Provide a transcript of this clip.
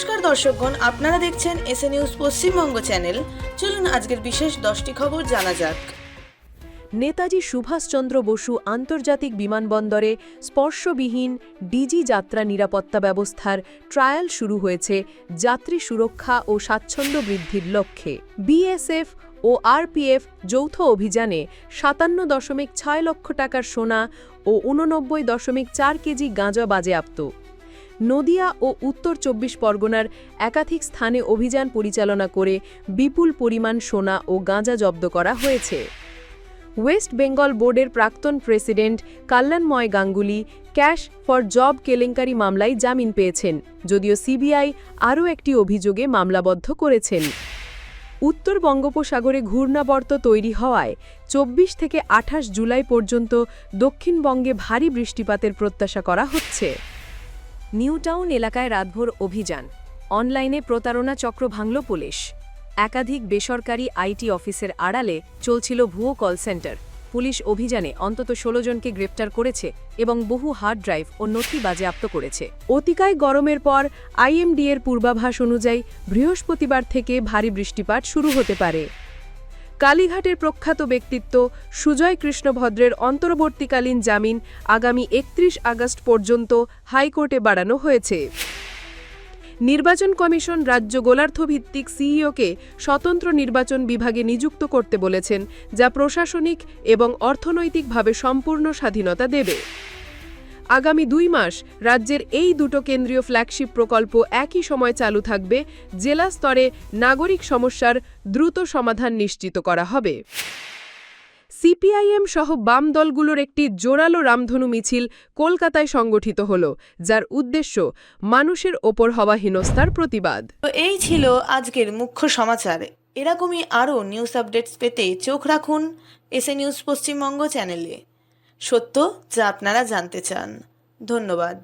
নমস্কার দর্শকগণ, আপনারা দেখছেন এসএ নিউজ পশ্চিমবঙ্গ চ্যানেল। চলুন আজকের বিশেষ 10টি খবর জানা যাক। নেতাজি সুভাষচন্দ্র বসু আন্তর্জাতিক বিমানবন্দরে স্পর্শবিহীন ডিজি যাত্রা নিরাপত্তা ব্যবস্থার ট্রায়াল শুরু হয়েছে যাত্রী সুরক্ষা ও স্বাচ্ছন্দ্য বৃদ্ধির লক্ষ্যে। বিএসএফ ও আরপিএফ যৌথ অভিযানে 57.6 লক্ষ টাকার সোনা ও 89.4 কেজি গাঁজা বাজেয়াপ্ত। নদিয়া ও উত্তর 24 পরগনার একাধিক স্থানে অভিযান পরিচালনা করে বিপুল পরিমাণ সোনা ও গাঁজা জব্দ করা হয়েছে। ওয়েস্ট বেঙ্গল বোর্ডের প্রাক্তন president Kalyanmoy Ganguly cash for job কেলেঙ্কারি মামলায় জামিন পেয়েছেন, যদিও সিবিআই আরও একটি অভিযোগে মামলাবদ্ধ করেছেন। উত্তর বঙ্গোপসাগরে ঘূর্ণাবর্ত তৈরি হওয়ায় 24 থেকে 28 জুলাই পর্যন্ত দক্ষিণবঙ্গে ভারী বৃষ্টিপাতের প্রত্যাশা করা হচ্ছে। নিউটাউন এলাকায় রাতভর অভিযান, অনলাইনে প্রতারণা চক্র ভাঙল পুলিশ। একাধিক বেসরকারি আইটি অফিসের আড়ালে চলছিল ভুয়ো কল সেন্টার। পুলিশ অভিযানে অন্তত 16 জনকে গ্রেপ্তার করেছে এবং বহু হার্ড ড্রাইভ ও নথি বাজেয়াপ্ত করেছে। অতিকায় গরমের পর আইএমডি এর পূর্বাভাস অনুযায়ী বৃহস্পতিবার থেকে ভারী বৃষ্টিপাত শুরু হতে পারে। কালীঘাটের প্রখ্যাত ব্যক্তিত্ব সুজয় কৃষ্ণ ভদ্রের অন্তর্বর্তীকালীন জামিন আগামী 31 আগস্ট পর্যন্ত হাইকোর্টে বাড়ানো হয়েছে। নির্বাচন কমিশন রাজ্য গোলার্ধভিত্তিক সিইওকে স্বতন্ত্র নির্বাচন বিভাগে নিযুক্ত করতে বলেছেন, যা প্রশাসনিক এবং অর্থনৈতিকভাবে সম্পূর্ণ স্বাধীনতা দেবে। আগামী 2 মাস রাজ্যের এই দুটো কেন্দ্রীয় ফ্ল্যাগশিপ প্রকল্প একই সময় চালু থাকবে। জেলা স্তরে নাগরিক সমস্যার দ্রুত সমাধান নিশ্চিত করা হবে। সিপিআইএম সহ বাম দলগুলোর একটি জোরালো রামধনু মিছিল কলকাতায় সংগঠিত হল, যার উদ্দেশ্য মানুষের ওপর হওয়া হেনস্থার প্রতিবাদ। তো এই ছিল আজকের মুখ্য সমাচার। এরকমই আরও নিউজ আপডেটস পেতে চোখ রাখুন এসএ নিউজ পশ্চিমবঙ্গ চ্যানেলে। সত্য যা আপনারা জানতে চান। ধন্যবাদ।